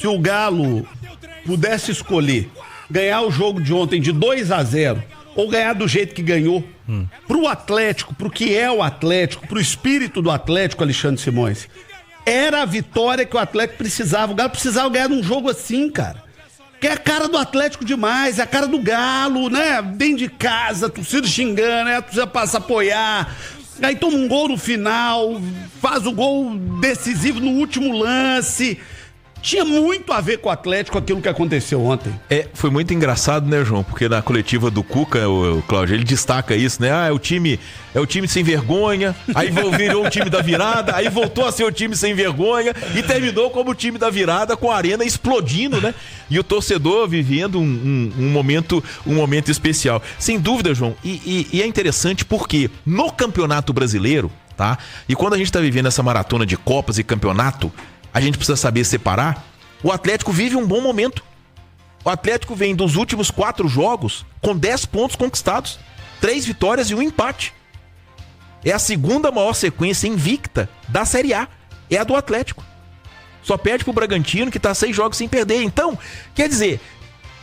se o Galo pudesse escolher ganhar o jogo de ontem de 2-0 ou ganhar do jeito que ganhou, pro Atlético, pro que é o Atlético, pro espírito do Atlético, Alexandre Simões, era a vitória que o Atlético precisava. O Galo precisava ganhar num jogo assim, cara. Que é a cara do Atlético demais, é a cara do Galo, né? Dentro de casa, a torcida xingando, né? A torcida passa a apoiar. Aí toma um gol no final, faz o gol decisivo no último lance. Tinha muito a ver com o Atlético aquilo que aconteceu ontem. Foi muito engraçado, né, João? Porque na coletiva do Cuca, o Cláudio, ele destaca isso, né? É o time sem vergonha, aí virou o time da virada, aí voltou a ser o time sem vergonha e terminou como o time da virada, com a arena explodindo, né? E o torcedor vivendo um momento especial. Sem dúvida, João, e é interessante porque no Campeonato Brasileiro, tá? E quando a gente tá vivendo essa maratona de Copas e Campeonato, a gente precisa saber separar. O Atlético vive um bom momento. O Atlético vem dos últimos 4 jogos com 10 pontos conquistados, 3 vitórias e 1 empate. É a segunda maior sequência invicta da Série A. É a do Atlético. Só perde pro Bragantino, que tá 6 jogos sem perder. Então, quer dizer,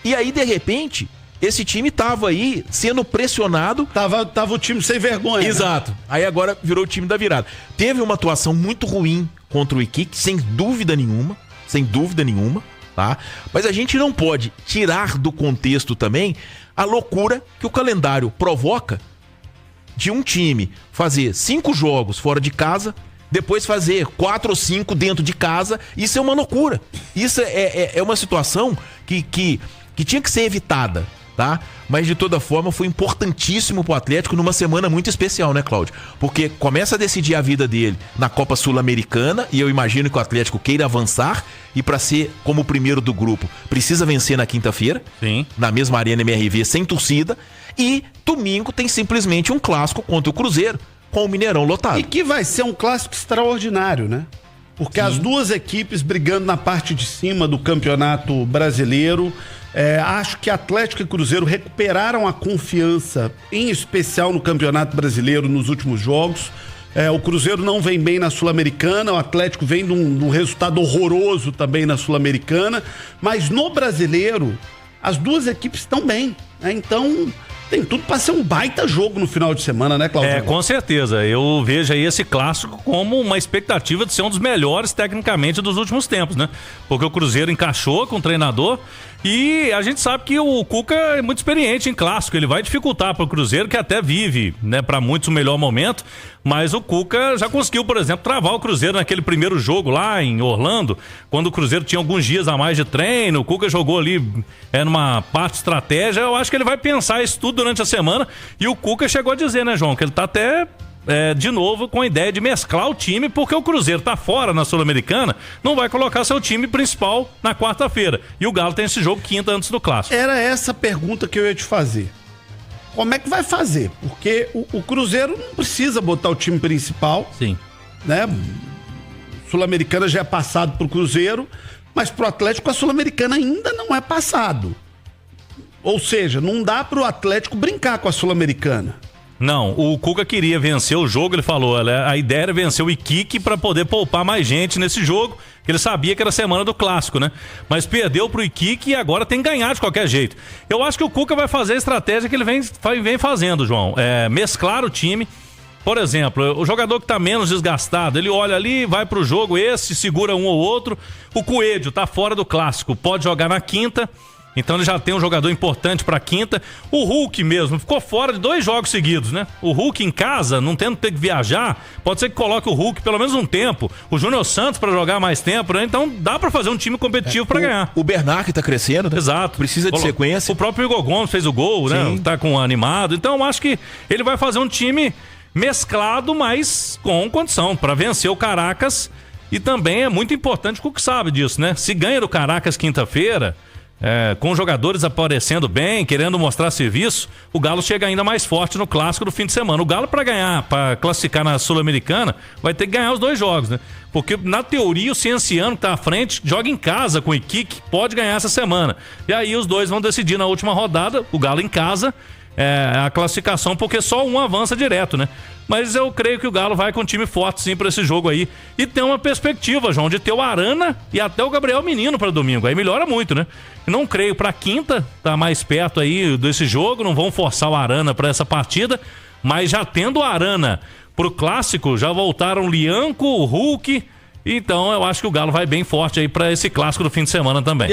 e aí de repente, esse time tava aí sendo pressionado. Tava o time sem vergonha. Exato. Né? Aí agora virou o time da virada. Teve uma atuação muito ruim contra o Iquique, sem dúvida nenhuma, tá? Mas a gente não pode tirar do contexto também a loucura que o calendário provoca de um time fazer 5 jogos fora de casa, depois fazer 4 ou 5 dentro de casa. Isso é uma loucura. Isso é uma situação que tinha que ser evitada, tá? Mas de toda forma foi importantíssimo pro Atlético numa semana muito especial, né, Cláudio? Porque começa a decidir a vida dele na Copa Sul-Americana, e eu imagino que o Atlético queira avançar, e para ser como o primeiro do grupo precisa vencer na quinta-feira, na mesma Arena MRV, sem torcida, e domingo tem simplesmente um clássico contra o Cruzeiro, com o Mineirão lotado. E que vai ser um clássico extraordinário, né? Porque as duas equipes brigando na parte de cima do Campeonato Brasileiro. Acho que Atlético e Cruzeiro recuperaram a confiança, em especial no Campeonato Brasileiro, nos últimos jogos. O Cruzeiro não vem bem na Sul-Americana, o Atlético vem de um resultado horroroso também na Sul-Americana, mas no Brasileiro as duas equipes estão bem, né? Então tem tudo para ser um baita jogo no final de semana, né, Cláudio? Com certeza. Eu vejo aí esse clássico como uma expectativa de ser um dos melhores tecnicamente dos últimos tempos, né? Porque o Cruzeiro encaixou com o treinador e a gente sabe que o Cuca é muito experiente em clássico. Ele vai dificultar para o Cruzeiro, que até vive, né, para muitos o melhor momento, mas o Cuca já conseguiu, por exemplo, travar o Cruzeiro naquele primeiro jogo lá em Orlando, quando o Cruzeiro tinha alguns dias a mais de treino. O Cuca jogou ali numa parte de estratégia. Eu acho que ele vai pensar isso tudo durante a semana, e o Cuca chegou a dizer, né, João, que ele tá até de novo com a ideia de mesclar o time, porque o Cruzeiro tá fora na Sul-Americana, não vai colocar seu time principal na quarta-feira, e o Galo tem esse jogo quinta antes do clássico. Era essa pergunta que eu ia te fazer. Como é que vai fazer? Porque o Cruzeiro não precisa botar o time principal. Sim. Né? Sul-Americana já é passado pro Cruzeiro, mas pro Atlético a Sul-Americana ainda não é passado. Ou seja, não dá pro Atlético brincar com a Sul-Americana. Não, o Cuca queria vencer o jogo, ele falou, a ideia era vencer o Iquique para poder poupar mais gente nesse jogo, que ele sabia que era a semana do clássico, né? Mas perdeu pro Iquique e agora tem que ganhar de qualquer jeito. Eu acho que o Cuca vai fazer a estratégia que ele vem fazendo, João, mesclar o time. Por exemplo, o jogador que tá menos desgastado, ele olha ali, vai pro jogo, segura um ou outro. O Coelho tá fora do clássico, pode jogar na quinta. Então ele já tem um jogador importante pra quinta. O Hulk mesmo ficou fora de 2 jogos seguidos, né? O Hulk em casa, não tendo ter que viajar, pode ser que coloque o Hulk pelo menos um tempo. O Júnior Santos pra jogar mais tempo, né? Então dá pra fazer um time competitivo pra ganhar. O Bernard que tá crescendo, né? Exato. Precisa de sequência. O próprio Igor Gomes fez o gol, né? Tá com animado. Então eu acho que ele vai fazer um time mesclado, mas com condição pra vencer o Caracas. E também é muito importante, o Cuca sabe disso, né? Se ganha do Caracas quinta-feira, com jogadores aparecendo bem, querendo mostrar serviço, o Galo chega ainda mais forte no clássico do fim de semana. O Galo, para classificar na Sul-Americana, vai ter que ganhar os 2 jogos, né? Porque na teoria o Cienciano que tá à frente joga em casa com o Iquique, pode ganhar essa semana. E aí os dois vão decidir na última rodada, o Galo em casa a classificação, porque só um avança direto, né? Mas eu creio que o Galo vai com um time forte sim para esse jogo aí. E tem uma perspectiva, João, de ter o Arana e até o Gabriel Menino para domingo. Aí melhora muito, né? Não creio para quinta, tá mais perto aí desse jogo, não vão forçar o Arana para essa partida, mas já tendo o Arana pro clássico, já voltaram o Lianco, o Hulk. Então eu acho que o Galo vai bem forte aí para esse clássico do fim de semana também.